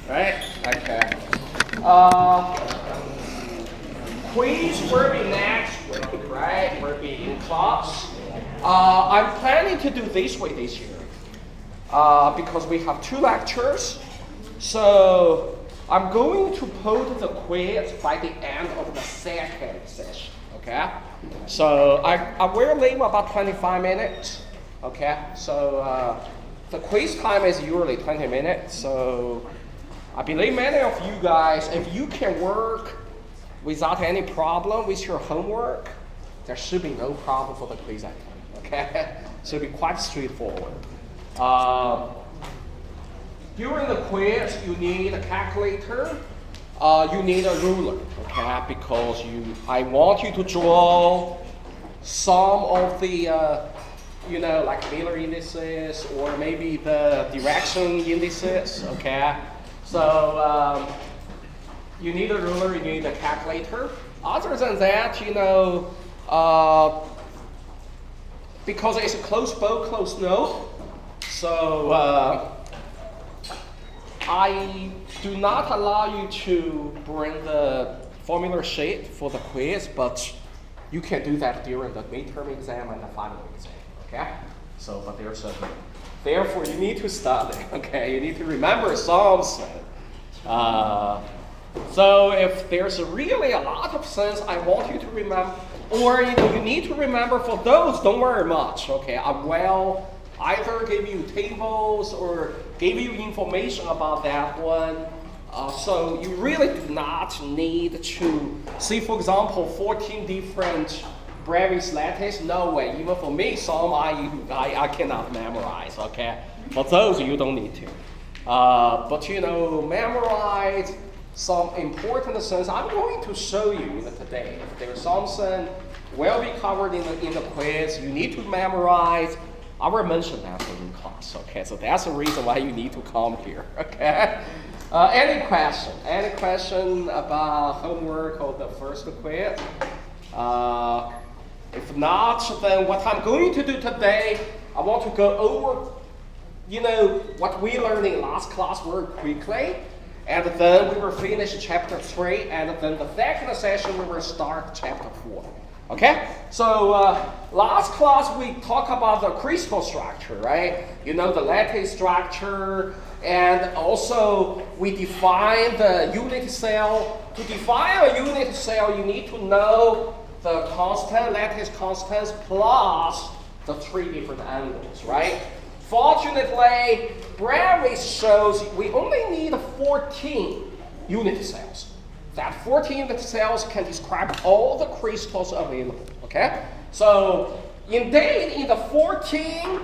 right? Okay. Quiz will be next week, right? Will be in class. I'm planning to do this way this year because we have 2 lectures. So I'm going to put the quiz by the end of the second session, okay? So I will leave about 25 minutes, okay? So the quiz time is usually 20 minutes. So I believe many of you guys, if you can work without any problem with your homework, there should be no problem for the quiz at all, okay? Should be quite straightforward. During the quiz, you need a calculator, you need a ruler, okay? Because I want you to draw some of the, like Miller indices or maybe the direction indices, okay? So you need a ruler, you need a calculator. Other than that, because it's a closed book, closed note, so I do not allow you to bring the formula sheet for the quiz, but you can do that during the midterm exam and the final exam, okay? So, but therefore you need to study, okay? You need to remember something. So if there's really a lot of things I want you to remember, or you need to remember for those, don't worry much, okay? I will either give you tables or give you information about that one. So you really do not need to see, for example, 14 different brevis lattice. No way. Even for me, some I cannot memorize, okay? But those you don't need to. But memorize some important things. I'm going to show you today. If there's something will be covered in the quiz, you need to memorize. I will mention that in class, okay? So that's the reason why you need to come here, okay? Any question? Any question about homework or the first quiz? If not, then what I'm going to do today, I want to go over, what we learned in last class very quickly, and then we will finish chapter 3, and then the second session we will start chapter 4. Okay, so last class we talked about the crystal structure, right? The lattice structure, and also we define the unit cell. To define a unit cell, you need to know the constant, lattice constants, plus the 3 different angles, right? Fortunately, brevis shows we only need 14 unit cells. That 14 unit cells can describe all the crystals available, okay? So indeed, in the 14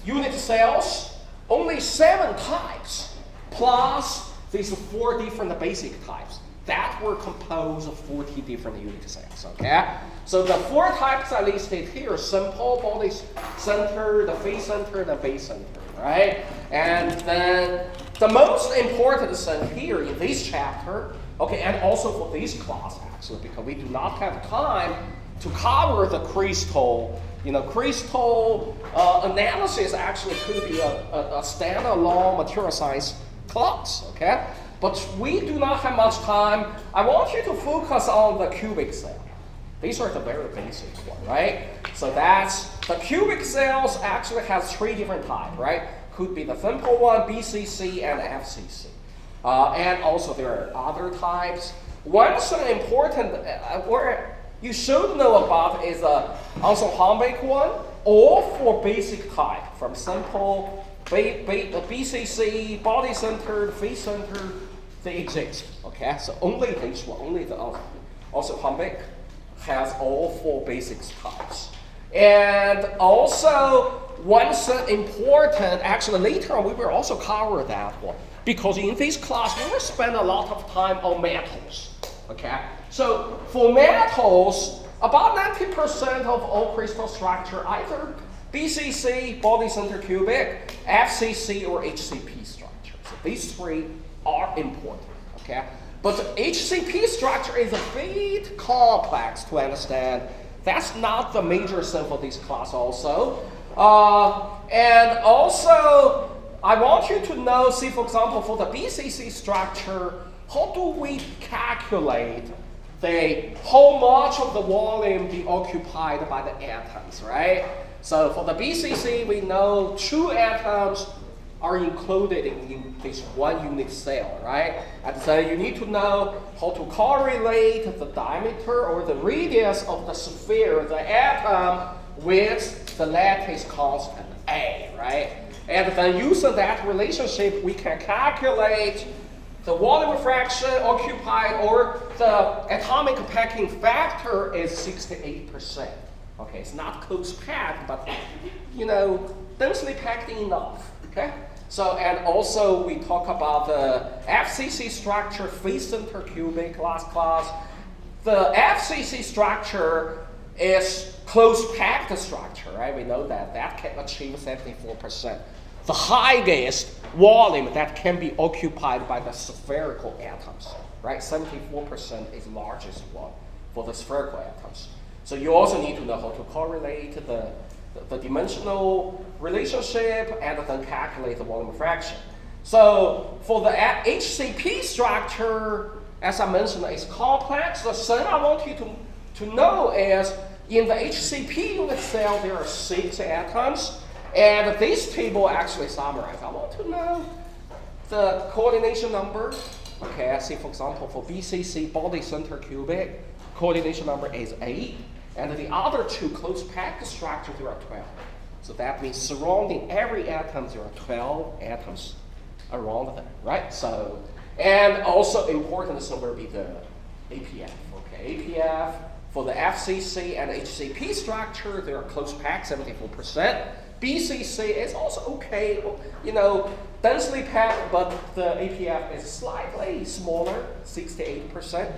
unit cells, only 7 types, plus these 4 different basic types. That were composed of 40 different unit cells, okay? So the 4 types I listed here: simple, body center, the face center, the base center, right? And then the most important thing here in this chapter, okay, and also for this class actually, because we do not have time to cover the crystal. Crystal analysis actually could be a standalone material science class, okay? But we do not have much time. I want you to focus on the cubic cell. These are the very basic one, right? So that's the cubic cells actually has 3 different types, right? Could be the simple one, BCC, and FCC. And also there are other types. One thing important where you should know about is orthorhombic one, or for basic type, from simple, BCC, body centered, face centered, they exist, okay? So only this one, only the orthorhombic has all 4 basic types. And also, one thing important, actually later on we will also cover that one, because in this class we will spend a lot of time on metals, okay? So for metals, about 90% of all crystal structure, either BCC, body center cubic, FCC, or HCP structure. So these 3 are important, okay? But the HCP structure is a bit complex to understand. That's not the major thing for this class also. And also, I want you to know, see, for example, for the BCC structure, how do we calculate how much of the volume be occupied by the atoms, right? So for the BCC, we know 2 atoms are included in this 1 unit cell, right? And so you need to know how to correlate the diameter or the radius of the sphere, the atom, with the lattice constant A, right? And then using that relationship, we can calculate the volume fraction occupied, or the atomic packing factor is 68%. Okay, it's not close packed, but densely packed enough. Okay. So, and also we talk about the FCC structure, phase center cubic last class. The FCC structure is close packed structure, right? We know that can achieve 74%. The highest volume that can be occupied by the spherical atoms, right? 74% is the largest one for the spherical atoms. So you also need to know how to correlate the dimensional relationship and then calculate the volume fraction. So for the HCP structure, as I mentioned, is complex. The thing I want you to know is in the HCP unit cell, there are 6 atoms. And this table actually summarizes. I want to know the coordination number. Okay, I see, for example, for BCC body center cubic, coordination number is 8. And the other 2 close packed structures, there are 12. So that means surrounding every atom, there are 12 atoms around them, right? So, and also important will be the APF. Okay, APF for the FCC and HCP structure, they are close packed, 74%. BCC is also okay, densely packed, but the APF is slightly smaller, 68%.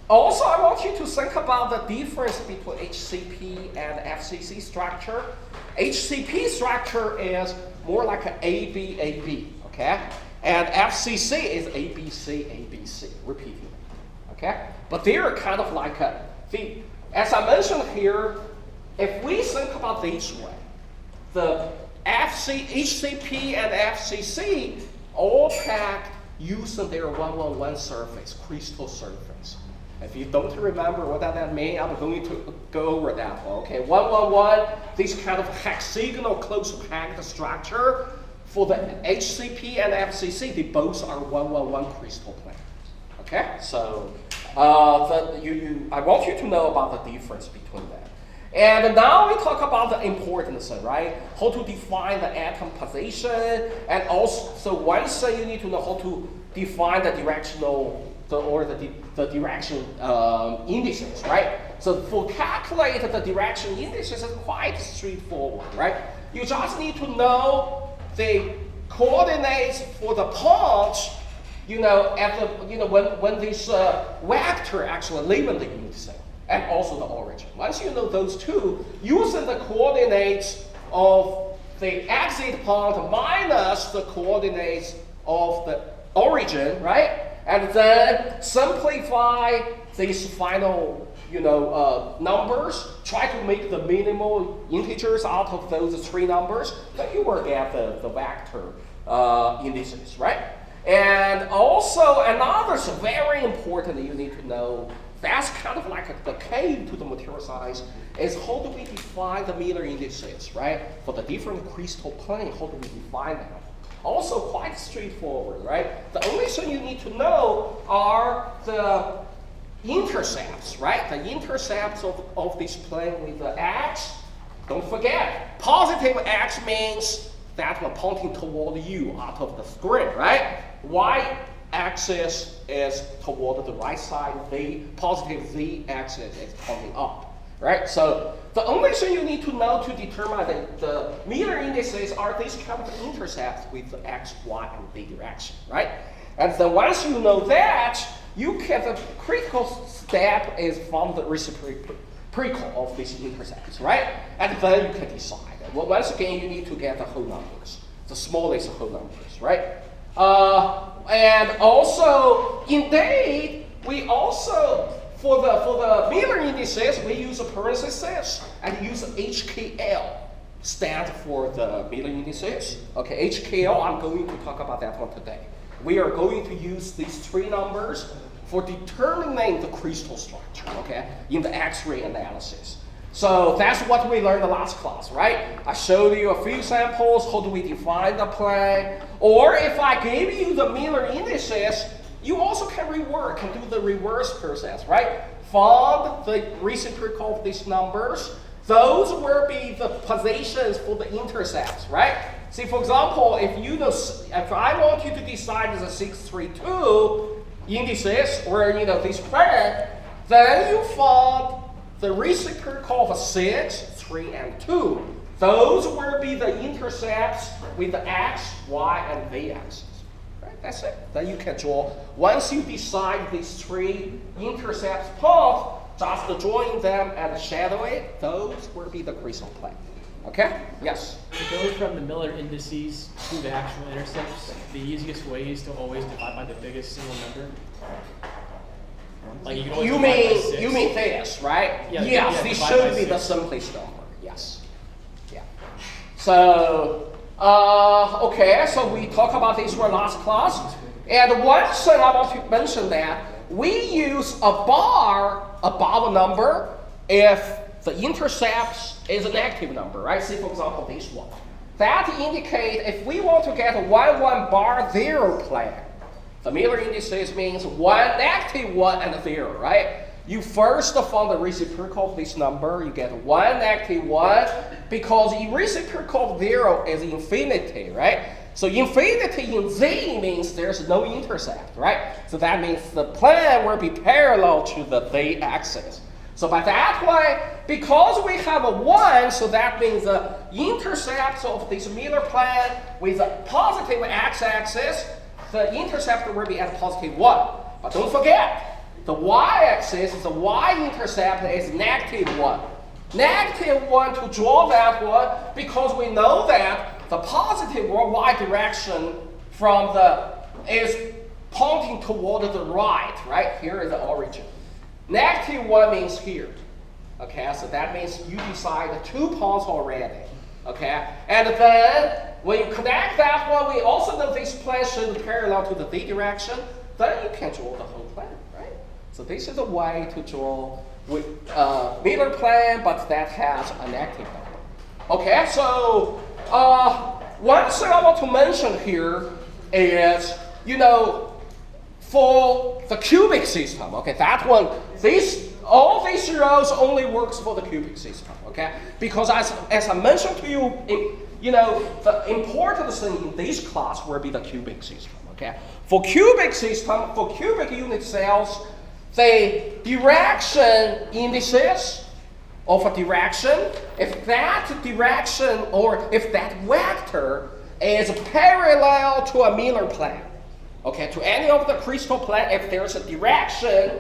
Also, I want you to think about the difference between HCP and FCC structure. HCP structure is more like an AB, okay? And FCC is ABC, repeating, okay? But they're kind of like as I mentioned here, if we think about this way, the HCP and FCC all packed using their 111 surface, crystal surface. If you don't remember what that means, I'm going to go over that one. Okay, 111, this kind of hexagonal close packed structure. For the HCP and FCC, they both are 111 crystal planes. Okay, so I want you to know about the difference between that. And now we talk about the importance, right? How to define the atom position, and also one thing you need to know how to define the directional the direction indices, right? So for calculate the direction indices is quite straightforward, right? You just need to know the coordinates for the punch, when this vector actually live in the unit cell, and also the origin. Once you know those 2, using the coordinates of the exit point minus the coordinates of the origin, right? And then simplify these final, numbers. Try to make the minimal integers out of those 3 numbers. Then you will get the vector indices, right? And also another very important you need to know. That's kind of like the key to the material science, is how do we define the Miller indices, right? For the different crystal plane, how do we define them? Also quite straightforward, right? The only thing you need to know are the intercepts, right? The intercepts of this plane with the x. Don't forget, positive x means that we're pointing toward you out of the screen, right? Y-axis is toward the right side. The positive z-axis is pointing up, right? So the only thing you need to know to determine the Miller indices are these kind of intercepts with the x, y, and z direction, right? And then once you know that, the critical step is from the reciprocal of these intercepts, right? And then you can decide. Well, once again, you need to get the whole numbers, the smallest whole numbers, right? And also, indeed, we also, for the Miller indices, we use parentheses and use HKL. stands for the Miller indices. Okay, HKL, I'm going to talk about that one today. We are going to use these three numbers for determining the crystal structure, okay, in the X-ray analysis. So that's what we learned in the last class, right? I showed you a few samples, how do we define the plane? Or if I gave you the Miller indices, you also can rework, can do the reverse process, right? Find the reciprocal of these numbers. Those will be the positions for the intercepts, right? See, for example, if I want you to decide the 632 indices, or this plane, then you find the reciprocal of 6, 3, and 2. Those will be the intercepts with the x, y, and z axis. Right? That's it. Then you can draw. Once you decide these three intercepts path, just join them and shadow it. Those will be the crystal plane. Okay? Yes? To go from the Miller indices to the actual intercepts, the easiest way is to always divide by the biggest single number. Like you mean this, right? Yeah, yes, this should be the simplest number. Yes. Yeah. So, okay, so we talked about this one last class. And one thing I want to mention that we use a bar above a number if the intercept is a negative number, right? See, for example, this one. That indicates if we want to get a 1, 1 bar 0 plane, the Miller indices means 1, negative 1, and 0, right? You first find the reciprocal of this number. You get 1, negative 1, because the reciprocal of 0 is infinity, right? So infinity in z means there's no intercept, right? So that means the plane will be parallel to the z axis. So by that way, because we have a 1, so that means the intercepts of this Miller plane with a positive x-axis, the intercept will be at positive 1. But don't forget, the y-axis, the y-intercept is negative 1. Negative 1 to draw that one, because we know that the positive or y direction is pointing toward the right? Here is the origin. Negative 1 means here. Okay, so that means you decide 2 points already. Okay, and then when you connect that one, we also know this plane should be parallel to the z direction. Then you can draw the whole plane, right? So this is a way to draw with Miller plane, but that has a negative number. Okay, so one thing I want to mention here is, for the cubic system, okay, that one, all these zeros only works for the cubic system, okay? Because as I mentioned to you, the important thing in this class will be the cubic system, okay? For cubic system, for cubic unit cells, the direction indices of a direction, if that direction or if that vector is parallel to a Miller plane, okay, to any of the crystal plane, if there's a direction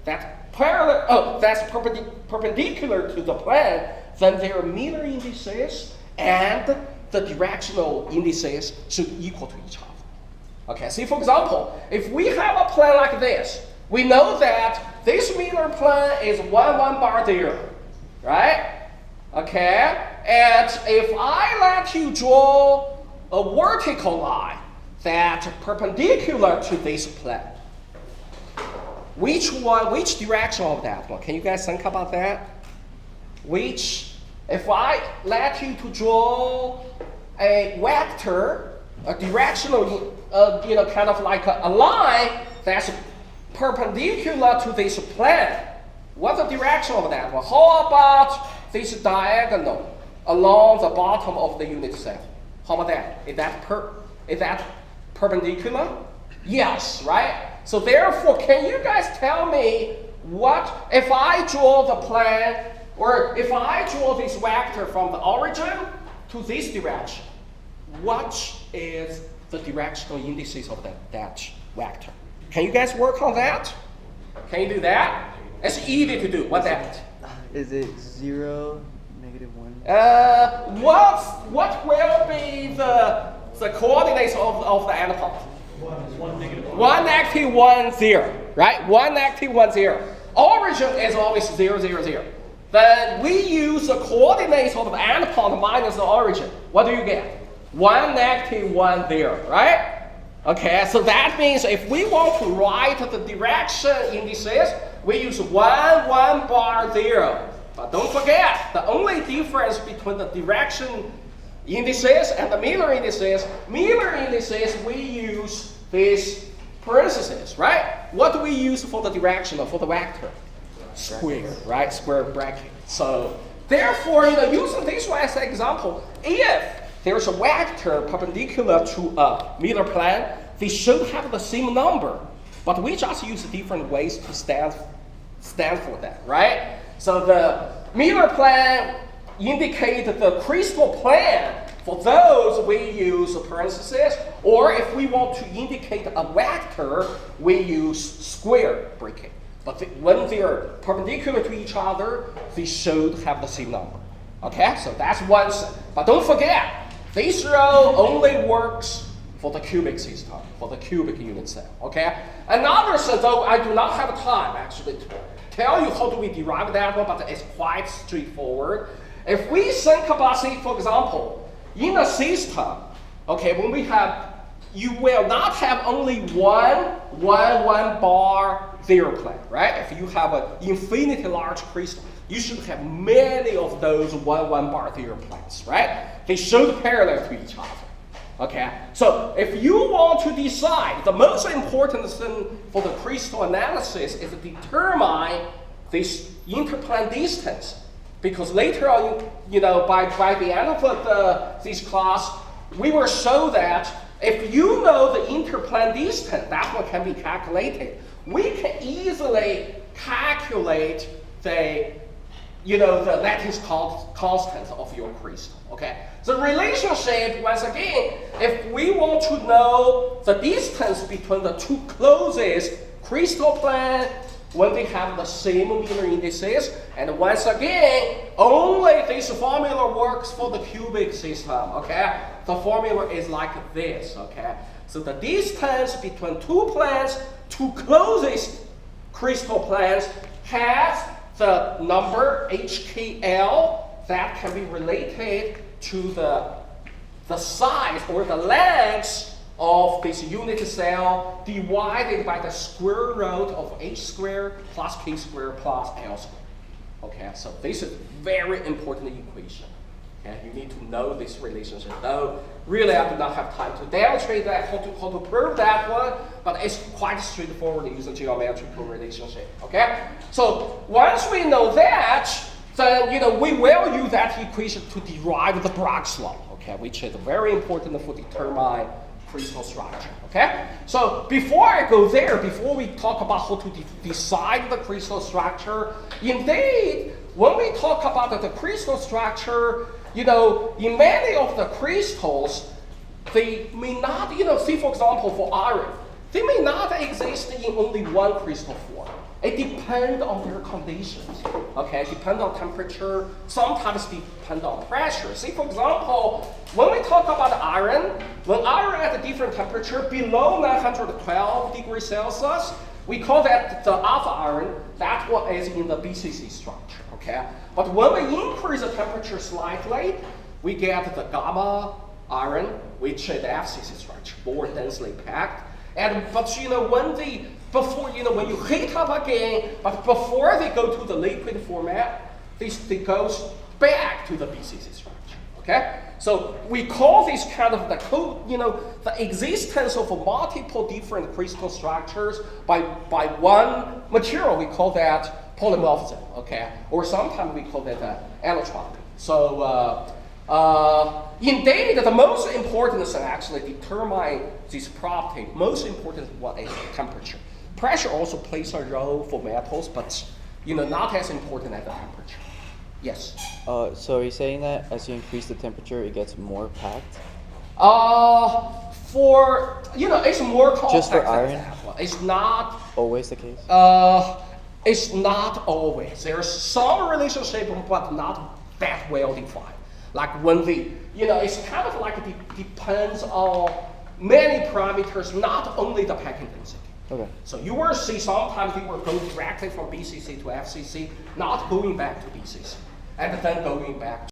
that's perpendicular to the plane, then their Miller indices and the directional indices should equal to each other. Okay, see, for example, if we have a plane like this, we know that this Miller plane is 1, 1 bar 0, right? Okay, and if I let you draw a vertical line that's perpendicular to this plane, which direction of that one? Can you guys think about that? If I let you to draw a vector, a directional, kind of like a line that's perpendicular to this plane, what's the direction of that one? How about this diagonal along the bottom of the unit cell? How about that? Is that perpendicular? Yes, right? So therefore, can you guys tell me what, if I draw the plane, or if I draw this vector from the origin to this direction, what is the directional indices of that vector? Can you guys work on that? Can you do that? It's easy to do. What's that? Is it 0, -1? What will be the coordinates of the antipode? 1, -1. 1, -1, 0, right? 1, -1, 0. Origin is always 0, 0, 0. then we use the coordinates of the endpoint minus the origin. What do you get? 1, negative 1, 0, right? Okay, so that means if we want to write the direction indices, we use 1, 1 bar 0. But don't forget, the only difference between the direction indices and the Miller indices we use this parentheses, right? What do we use for the direction or for the vector? Square, right? Square bracket. So therefore, using this one as an example, if there's a vector perpendicular to a Miller plane, they should have the same number, but we just use different ways to stand for that, right? So the Miller plane indicate the crystal plane. For those, we use parentheses, or if we want to indicate a vector, we use square bracket. But when they're perpendicular to each other, they should have the same number. Okay, so that's one thing. But don't forget, this row only works for the cubic system, for the cubic unit cell. Okay, another thing, though I do not have time actually to tell you how do we derive that one, but it's quite straightforward. If we think about, say, for example, in a system, okay, when we have, you will not have only one bar 0 plane, right? If you have an infinitely large crystal, you should have many of those 1 bar 0 planes, right? They should parallel to each other. Okay, so if you want to decide, the most important thing for the crystal analysis is to determine this interplane distance. Because later on, by the end of this class, we will show that if you know the interplane distance, that one can be calculated. We can easily calculate the lattice constant of your crystal. Okay. The relationship, once again, if we want to know the distance between the two closest crystal plane when they have the same Miller indices, and once again, only this formula works for the cubic system, okay? The formula is like this, okay? So the distance between two planes, two closest crystal planes, has the number HKL that can be related to the size or the length of this unit cell divided by the square root of h squared plus k squared plus l squared. Okay, so this is very important equation. Okay, you need to know this relationship. Though really I do not have time to demonstrate that, how to prove that one, but it's quite straightforward using geometrical relationship. Okay, so once we know that, then we will use that equation to derive the Bragg law. Okay, which is very important for determine crystal structure. Okay, so before I go there, before we talk about how to decide the crystal structure, indeed, when we talk about the crystal structure, in many of the crystals, they may not, say for example for iron, they may not exist in only one crystal form. It depends on their conditions. Okay, it depends on temperature, sometimes depend on pressure. Say for example, when we talk about iron, when iron at a different temperature below 912 degrees Celsius, we call that the alpha iron. That one is in the BCC structure. Okay, but when we increase the temperature slightly, we get the gamma iron, which is the FCC structure, more densely packed. But when you heat up again, but before they go to the liquid format, they go back to the BCC structure. Okay, so we call this kind of the existence of multiple different crystal structures by one material. We call that polymorphism. Okay, or sometimes we call that allotropy. So indeed, the most important thing actually determine this property. Most important one is temperature. Pressure also plays a role for metals, but not as important as the temperature. Yes. So are you saying that as you increase the temperature, it gets more packed? It's more complex. Just for iron? It's not always the case. It's not always. There's some relationship, but not that well defined. Like when it's kind of like it depends on many parameters, not only the packing density. Okay. So you will see sometimes we will go directly from BCC to FCC, not going back to BCC, and then going back